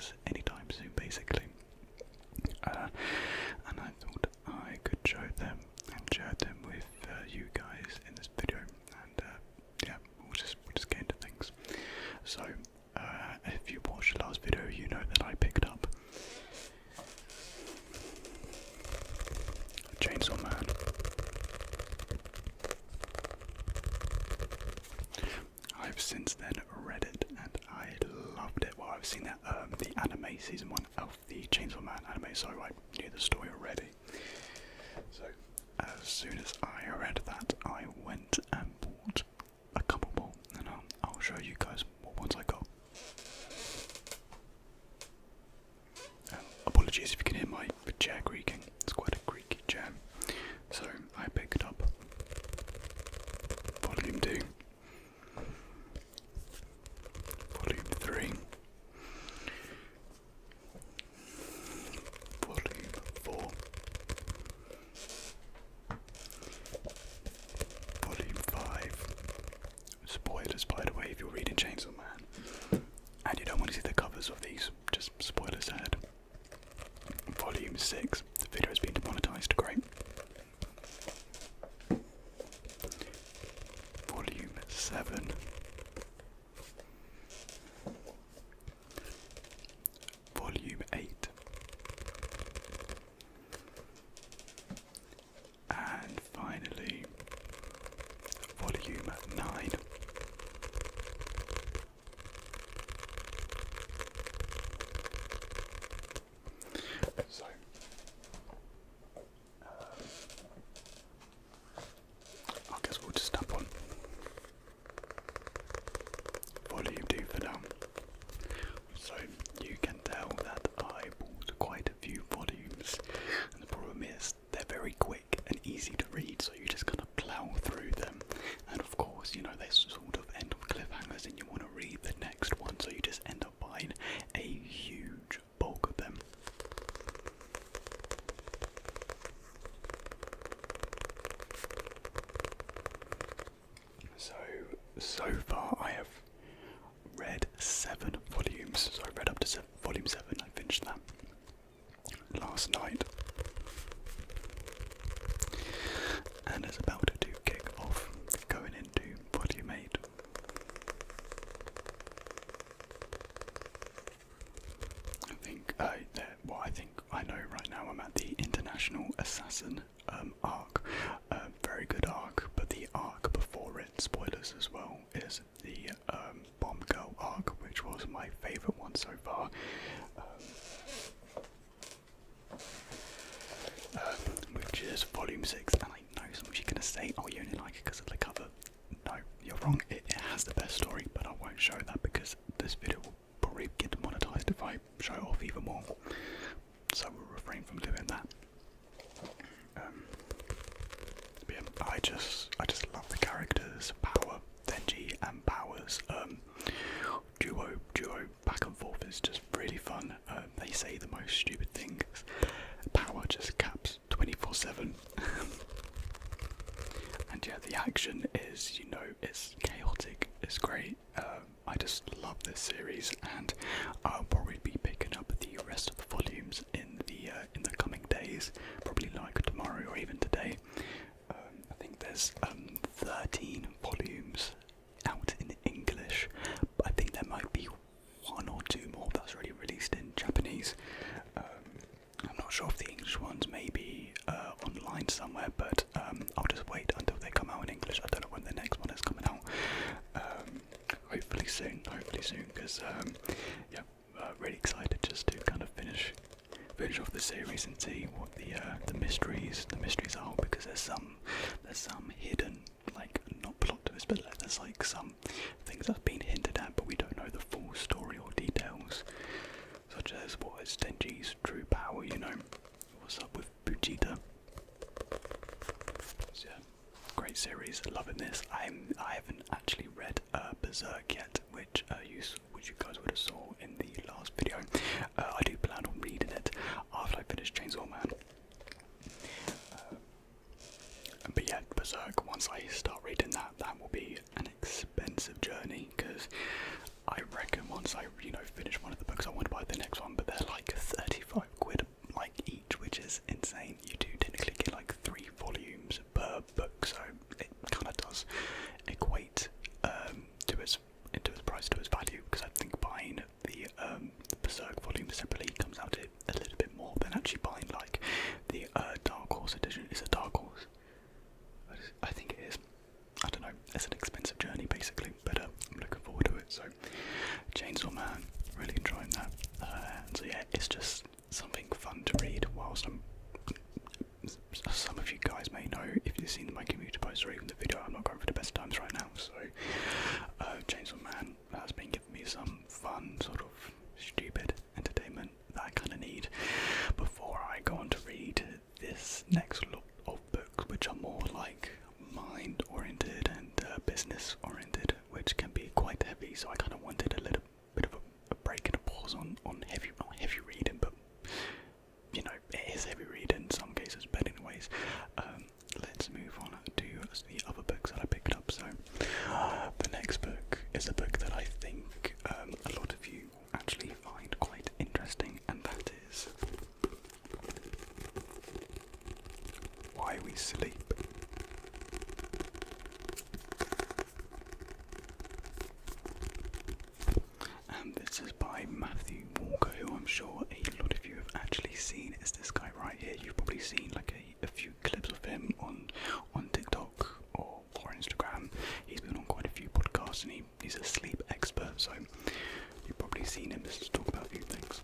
books anytime soon, basically. And I thought I could show them and share them with you guys in this video, and yeah, we'll just get into things. So, if you watched the last video, you know that I picked up Chainsaw Man. I've since then read it and I loved it. Well, I've seen that the anime season 1 of the Chainsaw Man anime, so I knew the story already. So as soon as I read that, I went and bought a couple more, and I'll show you guys what ones I got. Apologies if you can hear my chair creaking. It's quite a creaky chair. So I picked up Volume 2, Volume 3, Volume 4, Volume 5. Spoilers, by the way, if you're reading Chainsaw Man and you don't want to see the covers of these, just spoilers ahead. Volume 6. The video has been demonetized, great. Volume 7. Volume 8. And finally, Volume 9. So, I guess we'll just tap on Volume 2 for now. So, you can tell that I bought quite a few volumes, and the problem is they're very quick and easy to read, so you just kind of plow through them, and of course, you know, they sort of end with cliffhangers and you want to read the next one, so you just end up buying a huge bulk of them. So far I have read 7 volumes, so I read up to volume 7, I finished that last night, and it's about to kick off going into volume 8. I think I know right now I'm at the International Assassin arc. Very good arc, but the arc before it, spoilers as well, is the Bomb Girl arc, which was my favourite one so far. Which is volume 6, and I know someone's going to say, oh, you only like it because of the cover. No, you're wrong, it has the best story, but I won't show that because this video will probably get demonetized if I show it off even more. So we'll refrain from doing that. But yeah, I just love the characters. Power, Denji and Power's duo back and forth is just really fun. They say the most stupid things. Power just caps 24/7. And yeah, the action is, you know, it's chaotic, it's great. I just love this series, and I'll probably be picking up the rest of the volumes in the coming days, probably like tomorrow or even today. I think there's 13 volumes out in English, but I think there might be 1 or 2 more that's already released in Japanese. I'm not sure if the English ones may be online somewhere, but I'll just wait until they come out in English. I don't know when the next one is coming out. Hopefully soon, because yeah, really excited just to kind of finish off the series and see what the mysteries are, because there's some hidden, like, not plot twists, but there's like some things that have been hinted at, but we don't know the full story or details, such as what is Denji's true power, you know, what's up with Vegeta. So yeah, great series, loving this. I haven't actually read Berserk yet, which you guys would have saw in the last video. I do plan on reading it after I finish Chainsaw Man. But yeah, Berserk, once I start reading that will be an expensive journey, because I reckon once I finish one of the books, I want to buy the next one. actually buying like the Dark Horse edition. Is it Dark Horse? I think it is. I don't know. It's an expensive journey basically, but I'm looking forward to it. So Chainsaw Man, really enjoying that. So yeah, it's just something fun to read whilst some of you guys may know if you've seen my community post or even the video, I'm not going for the best times right now, so Chainsaw Man has been giving me some fun, sort of stupid entertainment that I kind of need before I go on to read this next lot of books, which are more like mind oriented and business oriented, which can be quite heavy, so I kind of wanted a little bit of a break and a pause on heavy, not heavy reading, but you know, it is heavy reading in some cases, but anyways, let's move on to the other books that I picked up. So the next book is a book that I think a lot of you actually find quite interesting, and that is Why We Sleep. And this is by Matthew Walker, who I'm sure a lot of you have actually seen. Is this guy right here? You've probably seen like a few clips of him on TikTok or Instagram. He's been on quite a few podcasts, and he's a sleep expert, so you've probably seen him just talk about a few things.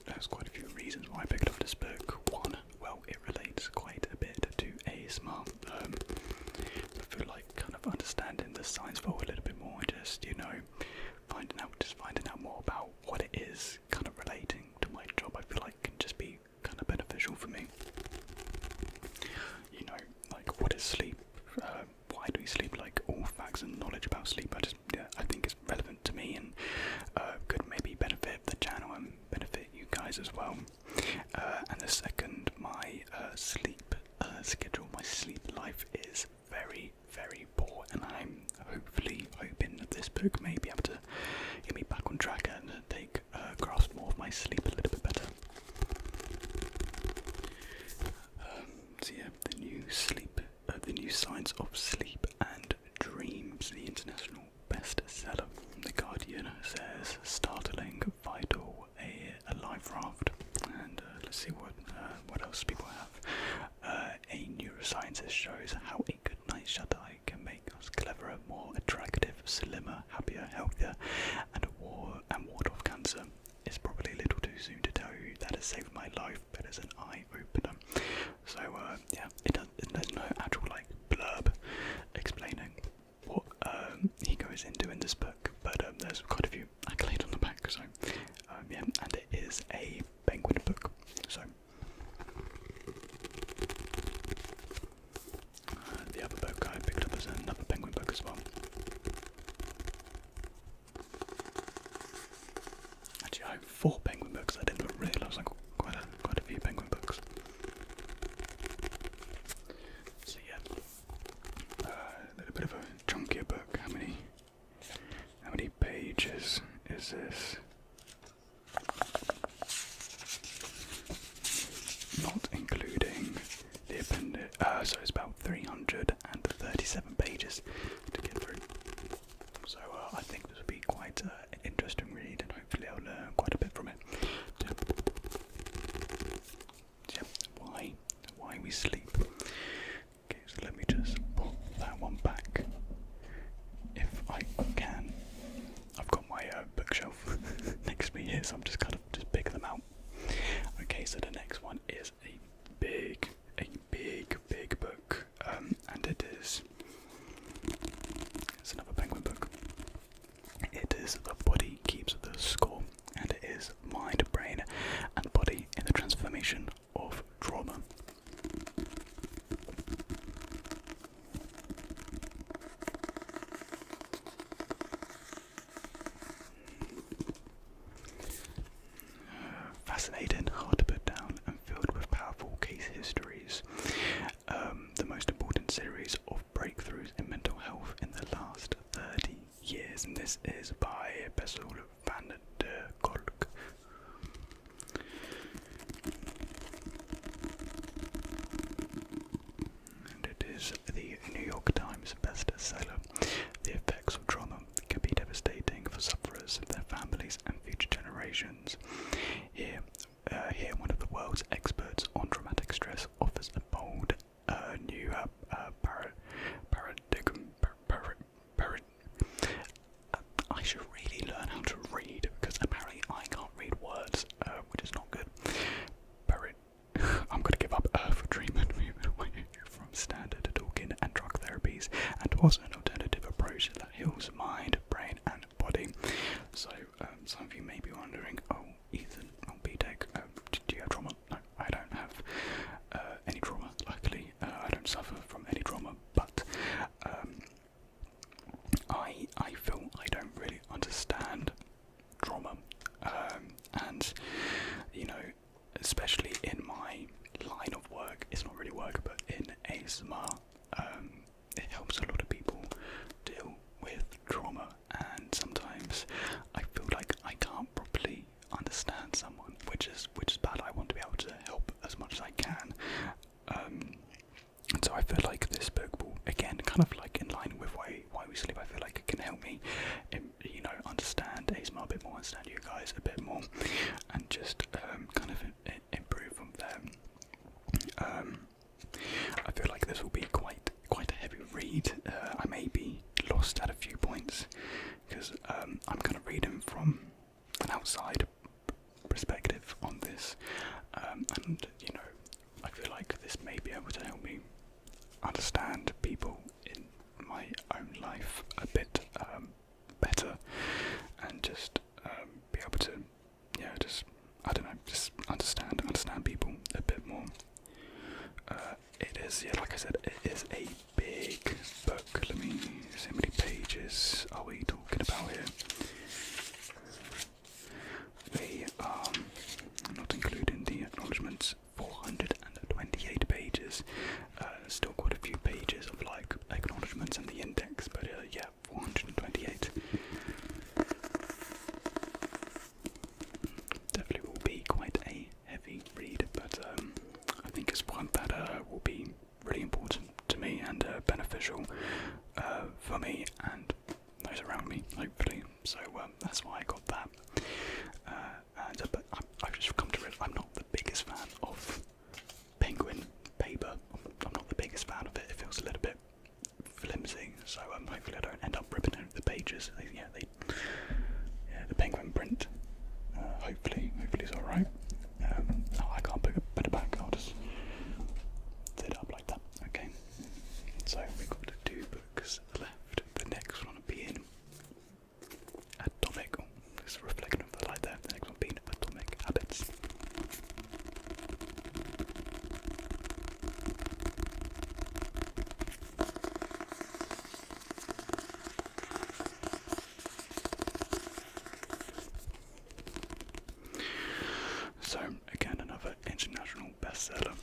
There's quite a few reasons why I picked up this book. One, well, it relates quite a bit to ASMR. I feel like kind of understanding the science for a little bit more, and just, you know, finding out more about what it is, kind of relating to my job, I feel like can just be kind of beneficial for me. You know, like, what is sleep? Why do we sleep? Like, all facts and knowledge about sleep, I think it's relevant to me, and could maybe benefit the channel and benefit you guys as well. And the second, my sleep schedule, my sleep life is very, very poor, and I'm hoping that this book may be able to get me back on track and take grasp more of my sleep a little bit better. So yeah, the new science of sleep and dreams, the international bestseller. The Guardian says startling, vital, a life raft, and let's see what else people have. A neuroscientist shows how a good night shut-eye can make us cleverer, more attractive, slimmer, happier, healthier, and ward off cancer. It's probably a little too soon to tell you that it saved my life, but it's an eye-opener. So yeah, there's no actual like blurb explaining what he goes into in this book, but there's quite a few accolades on the back. So yeah, and it is a Penguin book. So the other book I picked up is another Penguin book as well. Actually, I have 4 Penguin books. I didn't realise I got quite a few Penguin books. So yeah, a little bit of a chunkier book. How many pages is this? Not including the appendix. So it's about 337 pages to get through. So I think this will be quite an interesting read, and hopefully I'll learn quite a bit from it. Yeah, why we sleep. Okay, so let me just put that one back, if I can. I've got my bookshelf next to me here, so I'm just picking them out. Okay, so the next one is a big book, and it's another Penguin book. It is The Body Keeps the Score, and it is Mind, Brain, and Body in the Transformation of Trauma. Fascinating, hard to put down, and filled with powerful case histories. The most important series of breakthroughs in mental health in the last 30 years, and this is by Bessel van der Kolk. And it is the New York Times bestseller. The effects of trauma can be devastating for sufferers, their families, situations. Here, one of the world's experts on traumatic stress offers a bold, new paradigm. I should really learn how to read because apparently I can't read words, which is not good. I'm going to give up for treatment, moving away from standard talking and drug therapies, and towards an alternative approach that heals mind, brain, and body. So, some of you may be wondering, oh, Ethan, B-Tech, do you have trauma? No, I don't have any trauma, luckily. I don't suffer from any trauma, but I feel I don't really understand trauma, and, you know, especially in my line of work, it's not really work, but in ASMR, it helps a lot of people deal with trauma, and sometimes I feel like I can't properly understand someone, which is bad. I want to be able to help as much as I can, and so I feel like this book will, again, kind of like in line with why we sleep, I feel like it can help me, you know, understand ASMR a bit more, understand you guys a bit more, and just kind of improve from there. I feel like this will be quite a heavy read. I may be lost at a few points because I'm kind of reading from an outside perspective on this, and you know, I feel like this may be able to help me understand people in my own life a bit better, and just be able to, yeah, just, I don't know, just understand people a bit more. It is, yeah, like I said, it is a big book. Let me see how many pages are we talking about here. We are, not including the acknowledgements, 428 pages. Still quite a few pages of like acknowledgements and the index, but yeah, 428. Definitely will be quite a heavy read, but I think it's one that will be really important to me and beneficial for me and those around me, hopefully. So that's why I got that. But I've just come to realize I'm not the biggest fan of Penguin paper. I'm not the biggest fan of it. It feels a little bit flimsy, so hopefully I don't end up ripping out the pages. The Penguin print. Hopefully it's alright. I can't put it back. I'll just set it up like that. Okay. So we've got 2 books left. The next one being Atomic. Oh, there's a reflection of the light there. The next one being Atomic Habits. So, again, another international bestseller.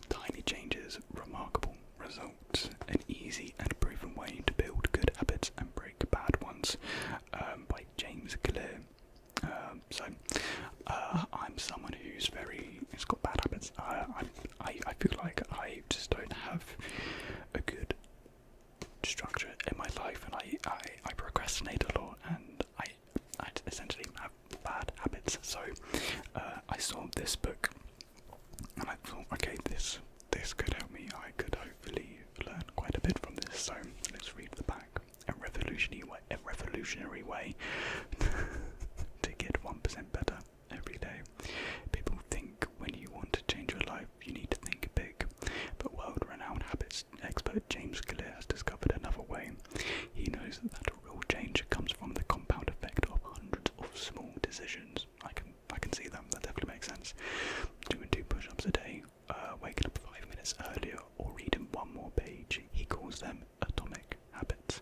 Tiny changes, remarkable results. An easy and proven way to build good habits and break bad ones, by James Clear. I'm someone who's got bad habits. I feel like I just don't have a good structure in my life, and I procrastinate a lot, and I essentially have bad habits. So I saw this book and I thought, okay, this could help me. I could hopefully learn quite a bit from this. So let's read the back. A revolutionary way to get 1% better every day. People think when you want to change your life, you need to think big. But world-renowned habits expert James Clear has discovered another way. He knows that real change comes from the compound effect of hundreds of small decisions. I can see them. That definitely makes sense. Doing 2 push-ups a day, waking up 5 minutes earlier, or reading 1 more page. He calls them atomic habits.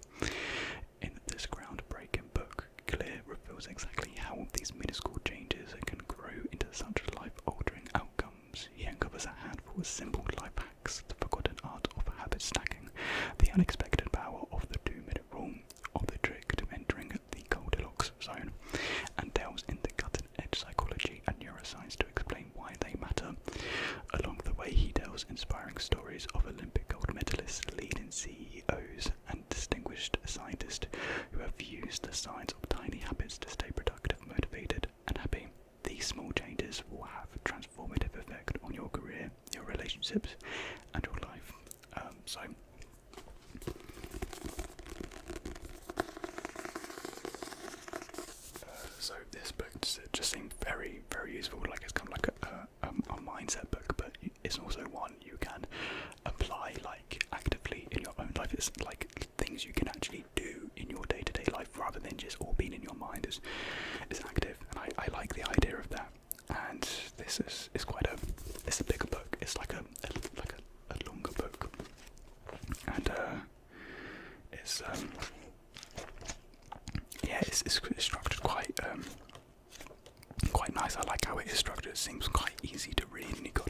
In this groundbreaking book, Clear reveals exactly how these minuscule changes can grow into such life-altering outcomes. He uncovers a handful of simple life hacks, the forgotten art of habit stacking, the unexpected power of the 2-minute rule, or the trick to entering the Goldilocks zone, and delves into cutting-edge psychology and neuroscience to explain why they matter. Along the way, he tells inspiring stories of Olympic gold medalists, leading CEOs, and distinguished scientists who have used the science of tiny habits to stay productive, motivated, and happy. relationships and your life. So this book just seemed very, very useful. Like it's kind of like a mindset book, but it's also one you can apply like actively in your own life. It's like things you can actually do in your day-to-day life rather than just all being in your mind is active, and I like the idea of that. And this is quite it's a bigger book. It's like a longer book, and it's structured quite nice. I like how it is structured. It seems quite easy to read, and you got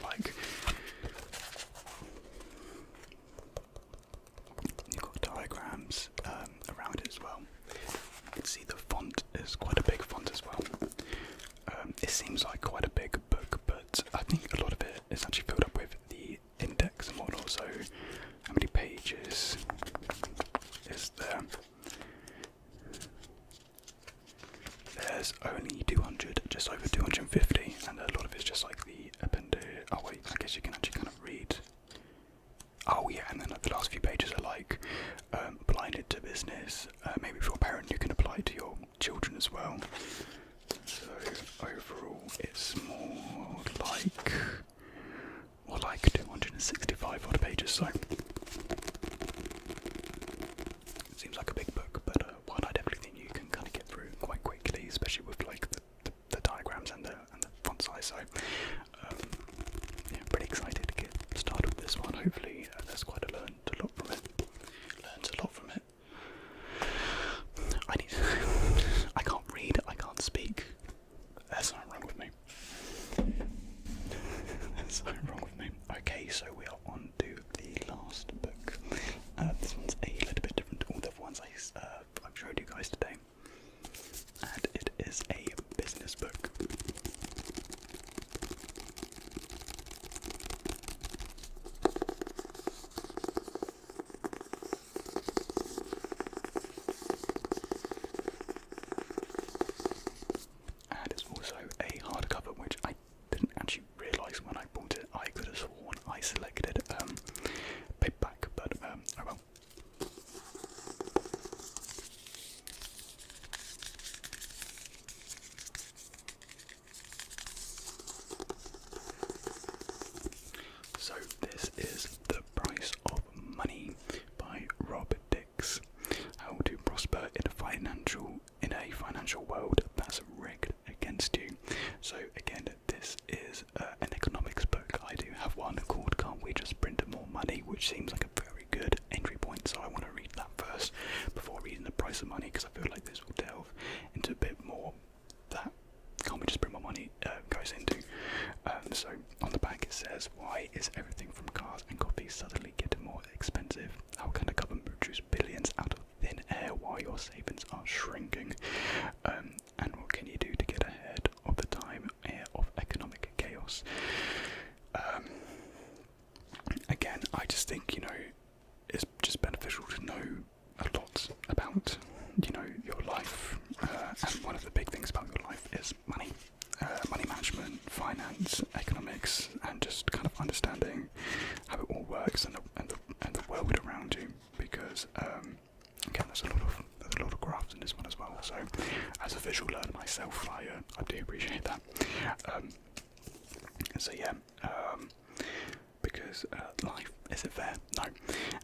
diagrams around it as well. You can see the font is quite a big font as well. It seems like quite a big book, but I think a lot of it is actually filled up with the index and whatnot. So, how many pages is there? There's only 200, just over 250, and a lot of it's just like the appendix. Oh wait, I guess you can actually kind of read. Oh yeah, and then the last few pages are like applying it to business. Maybe if you're a parent, you can apply it to your children as well. So overall, it's more like 265 odd pages. So it seems like a big book, but one I definitely think you can kind of get through quite quickly, especially with like the diagrams and the font size. So yeah, pretty excited to get started with this one. Hopefully, there's quite a lot from it. Learned a lot from it. I can't read, I can't speak. There's something wrong with me. There's something wrong with me. Okay, so we are on to the last book. This one's a little bit different to all the other ones I've showed you guys today. And it is a business book. And it's also a hardcover, which I didn't actually realise when I bought it. I could have sworn I selected paperback, but oh well. So this is The Price of Money by Rob Dix. How to prosper in a financial world that's rigged against you. So again, this is an economics book. I do have one called Can't We Just Print More Money, which seems like a very good entry point. So I want to read that first before reading The Price of Money, because I feel like this will delve into a bit more that Can't We Just Print More Money goes into. So on the back it says, why is everything from cars and coffee suddenly getting more expensive? How can the government produce billions out of thin air while your savings are shrinking? And what can you do to get ahead of the time of economic chaos? Again, I just think, it's just beneficial to know a lot about, your life. And one of the big things about your life is money. Money management, finance, economics, and just kind of understanding how it all works and the world around you. Because again, there's a lot of graphs in this one as well. So as a visual learner myself, I do appreciate that. So yeah, because life isn't fair, no,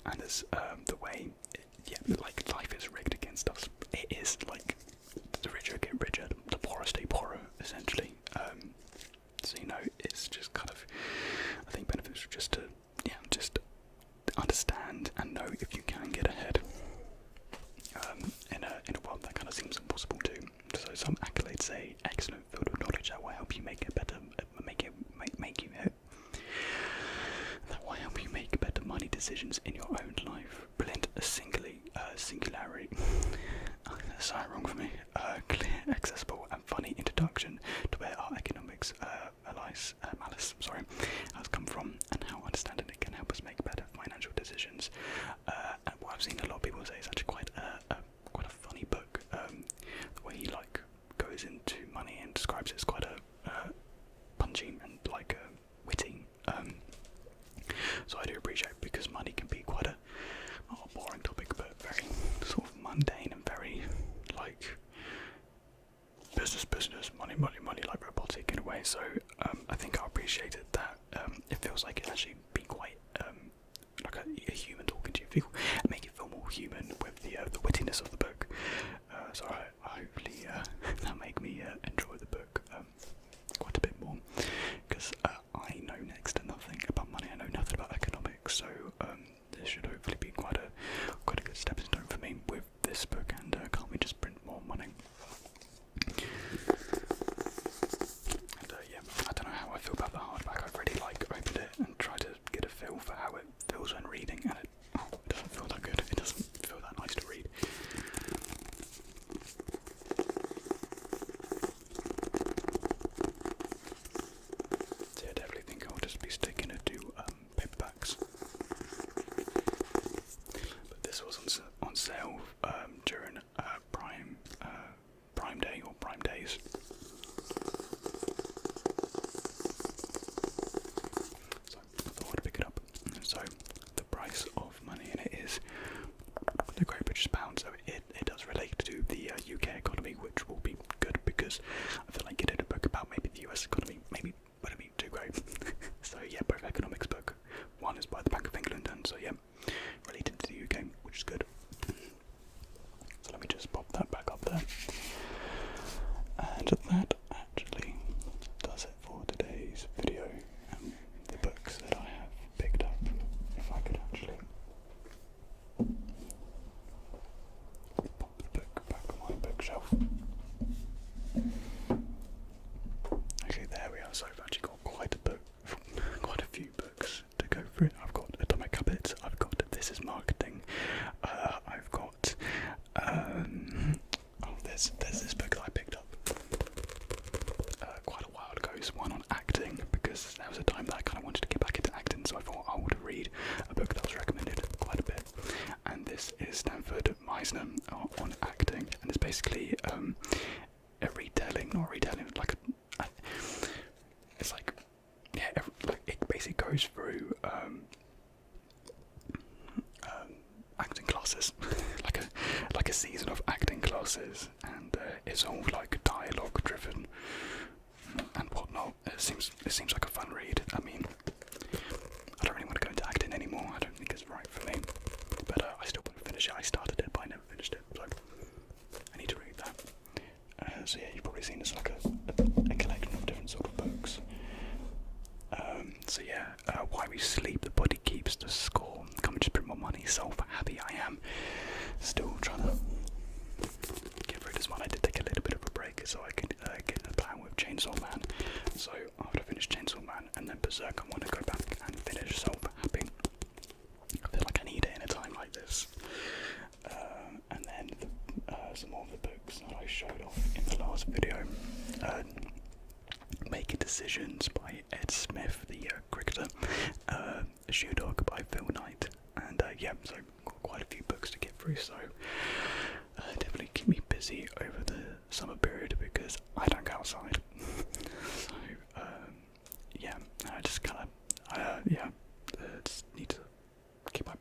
and there's the way, like life is rigged against us. It is like the richer get richer, the poorer stay poorer, essentially. So it's just kind of, I think, beneficial just to understand and know if you can get ahead in a world that kind of seems impossible to. So some accolades say, excellent field of knowledge that will help you make it better, that will help you make better money decisions in your own life. Brilliant, singularity. That's so wrong for me. Clear, accessible, and funny introduction to where our economics malice has come from, and how understanding it can help us make better financial decisions. And what I've seen a lot of people say is actually quite a funny book. The way he goes into money and describes it as quite a punchy and witty. So I do appreciate, because money can be quite a not a boring topic, but very sort of mundane and very like business, money, like robotic in a way. So I think I appreciated that. It feels like it actually being quite like a human talking to you, make it feel more human with the wittiness of the book. So hopefully that make me enjoy the book quite a bit more, because I know next to nothing about money. I know nothing about economics, so this should hopefully be quite a good stepping stone for me with this book. And can't we just print more money? And yeah, I don't know how I feel about the hardback. I've already like opened it and tried to get a feel for how it feels when reading, and it doesn't feel that good. It doesn't feel that nice to read. So I definitely think I'll just be sticking to paperbacks. But this was on sale during Prime Day or Prime Days. So I thought I'd pick it up. So the price of money in it is the Great British Pound, so it does relate to the UK economy, which will be good, because I feel like getting a book about maybe the US economy maybe wouldn't be too great. So yeah, both economics book. One is by the Bank of England, and so yeah, related to the UK, which is good. So let me just pop that back up there. And that actually does it for today's video and the books that I have picked up. If I could actually pop the book back on my bookshelf. Okay, there we are. So I've actually got quite a few books to go through. I've got Atomic Habits, I've got This Is Marketing, I've got there's this book that I picked up quite a while ago. It's one on acting, because there was a time that I kind of wanted to get back into acting, so I thought I would read a book that was recommended quite a bit. And this is Stanford Meisner on acting, and it's basically a retelling, like it's like, yeah, it basically goes through acting classes, like a season of acting classes, and it's all like dialogue driven and whatnot. It seems like a fun read. I mean, I don't really want to go into acting anymore. I don't think it's right for me, but I still want to finish it. I started it, but I never finished it, so I need to read that. So yeah, you've probably seen this like a collection of different sort of books. So yeah, Why We Sleep, The Body Keeps the Score, Come and Just Print More Money, Solve How Happy I Am. Still trying to get through this one. I did take a little bit of a break so I could get in the plan with Chainsaw Man. So after I finish Chainsaw Man and then Berserk, I want to go back and finish Solve Happy. I feel like I need it in a time like this. And then some more of the books that I showed off in the last video. Making Decisions by Ed Smith, the cricketer, Shoutout by Phil Knight, and yeah, so got quite a few books to get through, so definitely keep me busy over the summer period, because I don't go outside. So yeah, I just kind of just need to keep my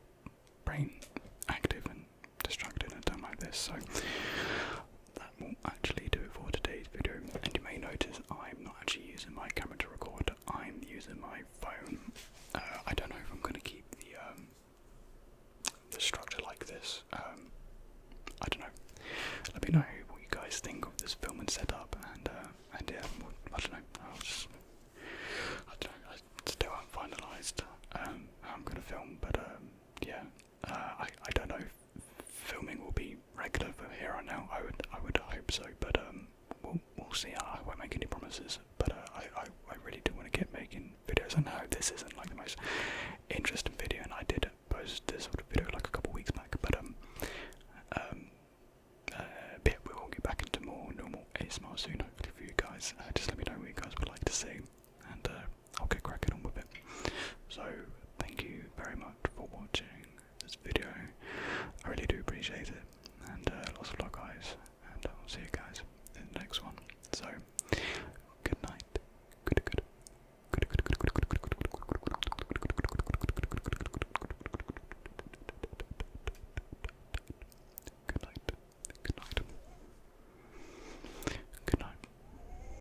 brain active and distracted at a time like this. So that will actually do it for today's video, and you may notice I'm not actually using my camera to record. I'm using my phone. I don't know if I'm going to keep the structure like this. I don't know. Let me know what you guys think of this film and set